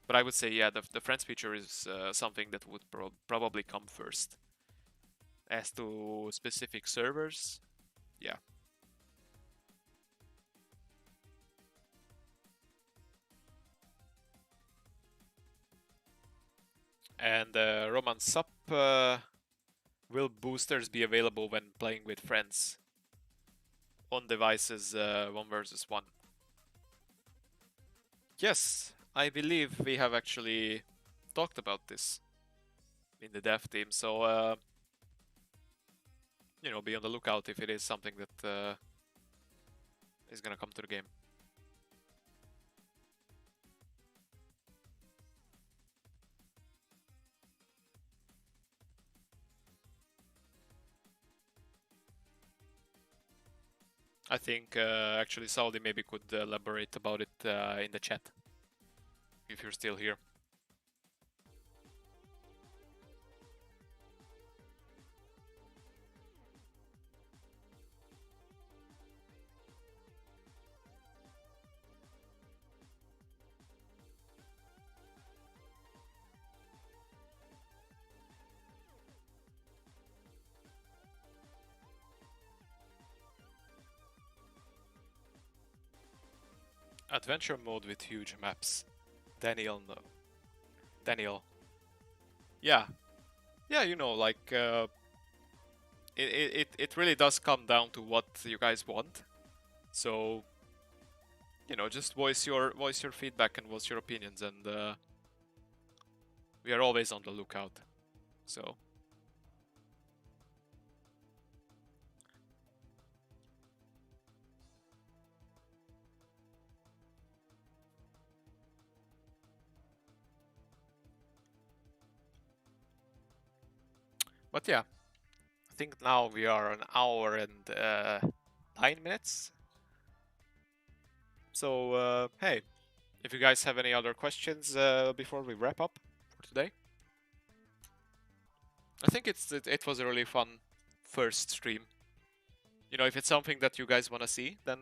But I would say, yeah, the friends feature is something that would probably come first. As to specific servers, yeah. And Roman Sup, will boosters be available when playing with friends on devices 1 versus 1? Yes, I believe we have actually talked about this in the dev team. So, you know, be on the lookout if it is something that is gonna come to the game. I think actually Saudi maybe could elaborate about it in the chat if you're still here. Adventure mode with huge maps. Daniel, no. Daniel. Yeah. Yeah, you know, like it really does come down to what you guys want. So, you know, just voice your feedback and voice your opinions, and we are always on the lookout. So. But yeah, I think now we are an hour and 9 minutes. So, hey, if you guys have any other questions before we wrap up for today? I think it was a really fun first stream. You know, if it's something that you guys want to see, then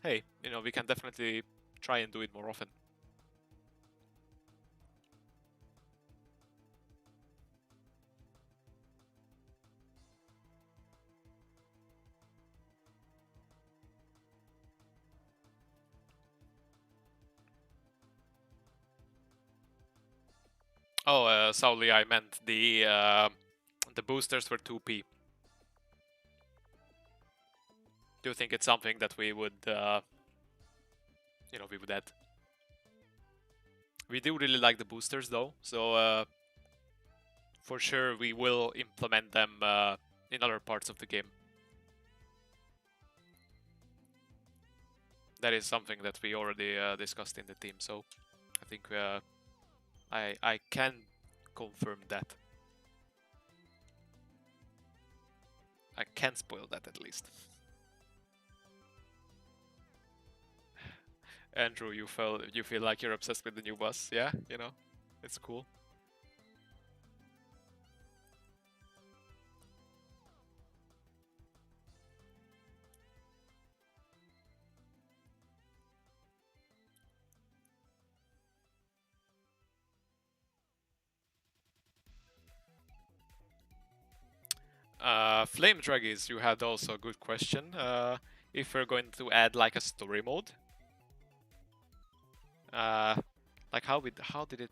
hey, you know, we can definitely try and do it more often. Oh, Sauli, I meant the boosters for 2P. Do you think it's something that we would, you know, we would add? We do really like the boosters though, so for sure we will implement them in other parts of the game. That is something that we already discussed in the team, so I think I can confirm that. I can spoil that at least. Andrew, you feel like you're obsessed with the new bus, yeah? You know, it's cool. Flame Draggies, you had also a good question. If we're going to add like a story mode, like how did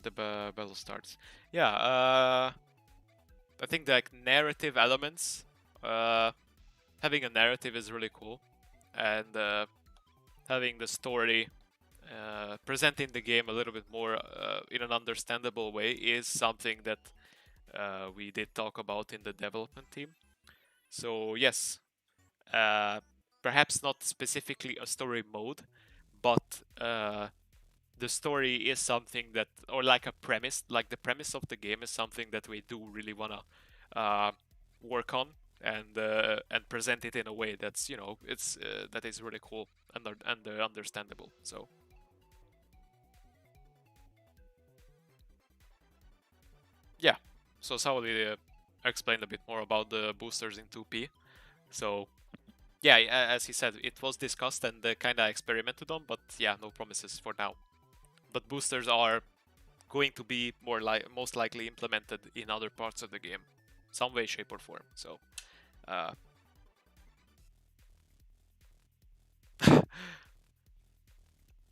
the battle starts? Yeah, I think like narrative elements. Having a narrative is really cool, and having the story presenting the game a little bit more in an understandable way is something that we did talk about in the development team. So yes, perhaps not specifically a story mode, but the story is something that, or like a premise, like the premise of the game is something that we do really wanna work on and present it in a way that's, you know, it's that is really cool and understandable. So yeah, so Sauli explained a bit more about the boosters in 2P. So yeah, as he said, it was discussed and kind of experimented on, but yeah, no promises for now. But boosters are going to be most likely implemented in other parts of the game, some way, shape, or form. So, uh,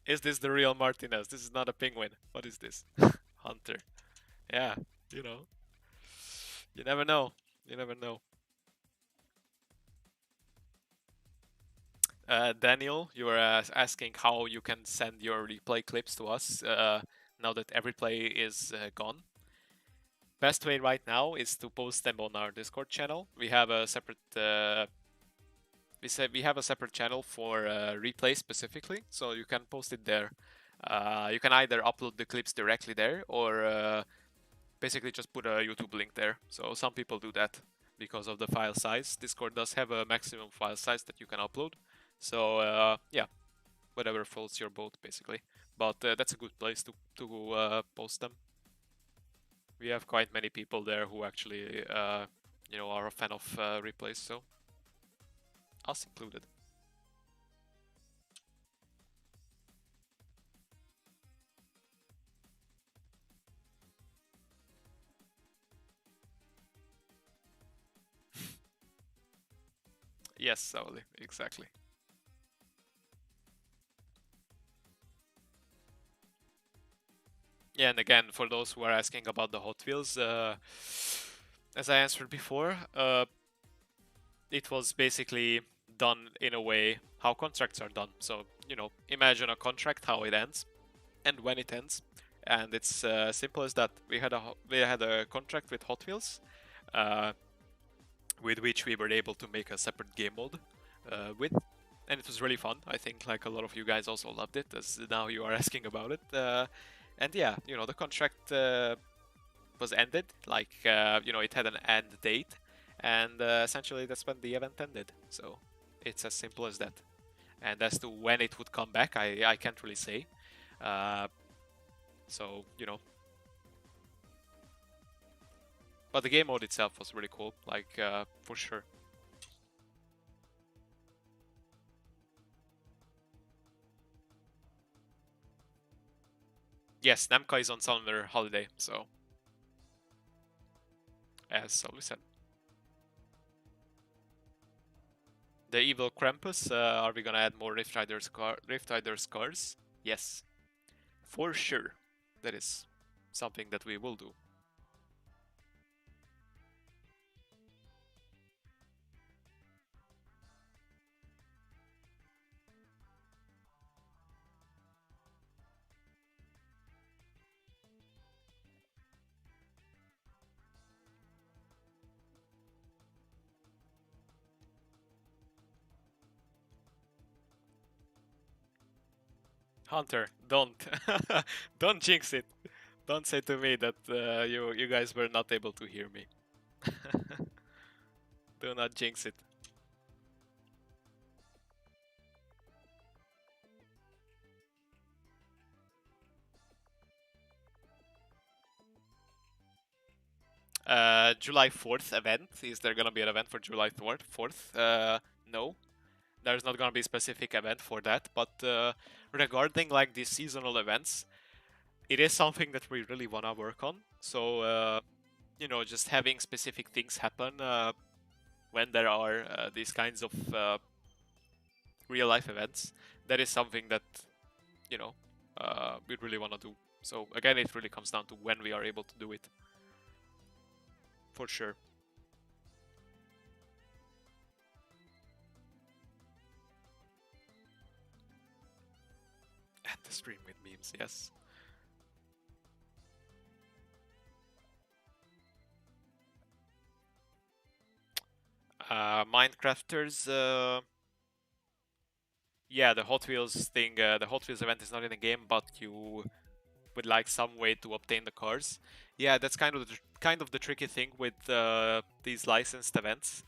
is this the real Martinez? This is not a penguin. What is this? Hunter. Yeah, you know, you never know. You never know. Daniel, you were asking how you can send your replay clips to us now that every play is gone. Best way right now is to post them on our Discord channel. We have a separate we have a separate channel for replay specifically, so you can post it there. You can either upload the clips directly there or basically just put a YouTube link there. So some people do that because of the file size. Discord does have a maximum file size that you can upload. So yeah, whatever floats your boat basically. But that's a good place to post them. We have quite many people there who actually you know, are a fan of replays, so us included. Yes, Sauli, exactly. Yeah, and again, for those who are asking about the Hot Wheels, as I answered before, it was basically done in a way how contracts are done. So, you know, imagine a contract, how it ends, and when it ends. And it's simple as that. We had a contract with Hot Wheels, uh, with which we were able to make a separate game mode with, and it was really fun. I think like a lot of you guys also loved it, as now you are asking about it. And yeah, you know, the contract was ended, like you know, it had an end date, and essentially that's when the event ended. So it's as simple as that. And as to when it would come back, I can't really say. So you know, But the game mode itself was really cool, like for sure. Yes, Namco is on summer holiday, so as Oli said. The evil Krampus, are we gonna add more Rift Rider scars? Yes, for sure. That is something that we will do. Hunter, don't. Don't jinx it. Don't say to me that you guys were not able to hear me. Do not jinx it. July 4th event. Is there gonna be an event for July 4th? No. There's not gonna be a specific event for that, but regarding like these seasonal events, it is something that we really wanna work on. So, you know, just having specific things happen when there are these kinds of real life events, that is something that, you know, we really wanna do. So again, it really comes down to when we are able to do it. For sure. And the stream with memes, yes. Minecrafters, yeah, the Hot Wheels thing, the Hot Wheels event is not in the game, but you would like some way to obtain the cars. Yeah, that's kind of the tricky thing with these licensed events,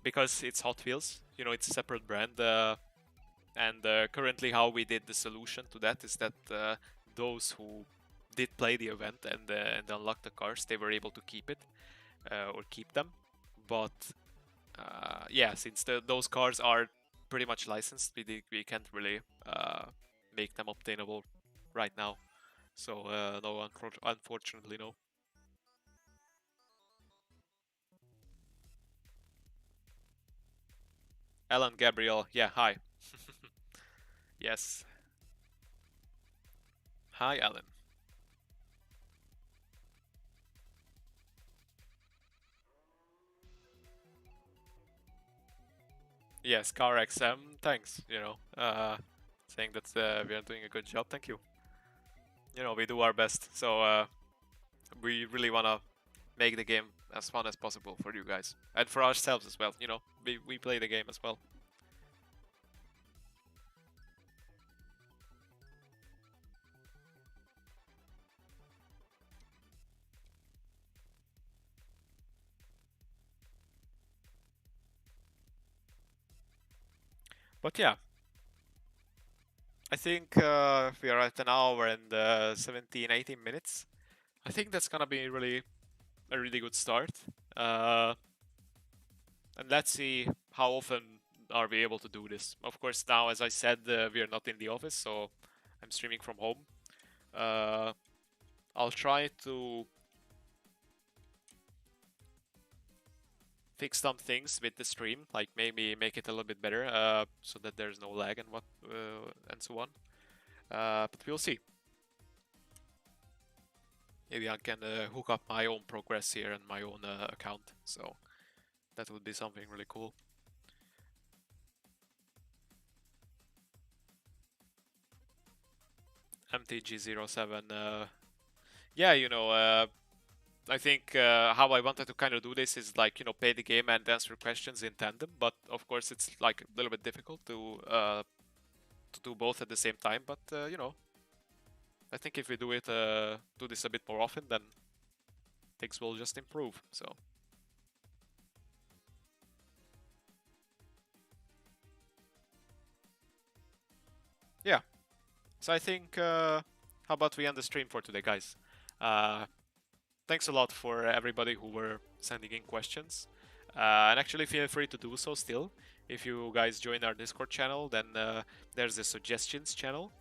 because it's Hot Wheels. You know, it's a separate brand, and currently how we did the solution to that is that those who did play the event and unlock the cars, they were able to keep it or keep them, but yeah, since those cars are pretty much licensed, we can't really make them obtainable right now. So no, unfortunately, no. Alan Gabriel, yeah, hi. Yes, hi, Alan. Yes, Car XM, thanks. You know, saying that we are doing a good job. Thank you. You know, we do our best, so we really wanna make the game as fun as possible for you guys and for ourselves as well. You know, we play the game as well. But yeah, I think we are at an hour and 17, 18 minutes. I think that's gonna be really a really good start. Uh, and let's see how often are we able to do this. Of course, now as I said, we are not in the office, so I'm streaming from home. Uh, I'll try to fix some things with the stream, like maybe make it a little bit better, so that there's no lag and what and so on. But we'll see. Maybe I can hook up my own progress here and my own account, so that would be something really cool. MTG07, yeah, you know, I think how I wanted to kind of do this is like, you know, play the game and answer questions in tandem, but of course it's like a little bit difficult to do both at the same time, but you know, I think if we do this a bit more often, then things will just improve. So yeah, so I think how about we end the stream for today, guys? thanks a lot for everybody who were sending in questions. And actually, feel free to do so still. If you guys join our Discord channel, then there's the suggestions channel,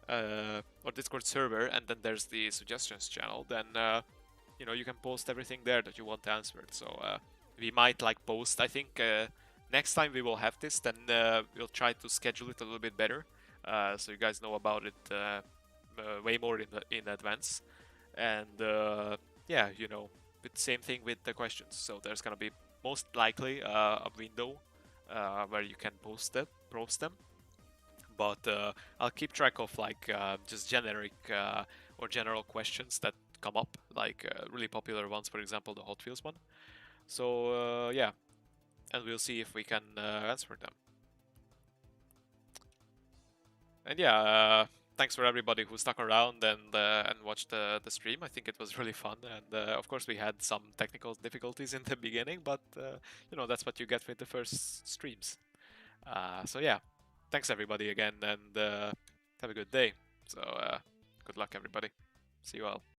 or Discord server, and then there's the suggestions channel. Then you can post everything there that you want answered. So we might like post. I think next time we will have this, then we'll try to schedule it a little bit better, so you guys know about it way more in advance. And yeah, same thing with the questions. So there's gonna be most likely a window where you can post them. But I'll keep track of like just generic or general questions that come up, like really popular ones, for example, the Hot Wheels one. So yeah, and we'll see if we can answer them. And yeah, thanks for everybody who stuck around and watched the stream. I think it was really fun, and of course we had some technical difficulties in the beginning, but that's what you get with the first streams. So yeah, thanks everybody again, and have a good day. So good luck everybody. See you all.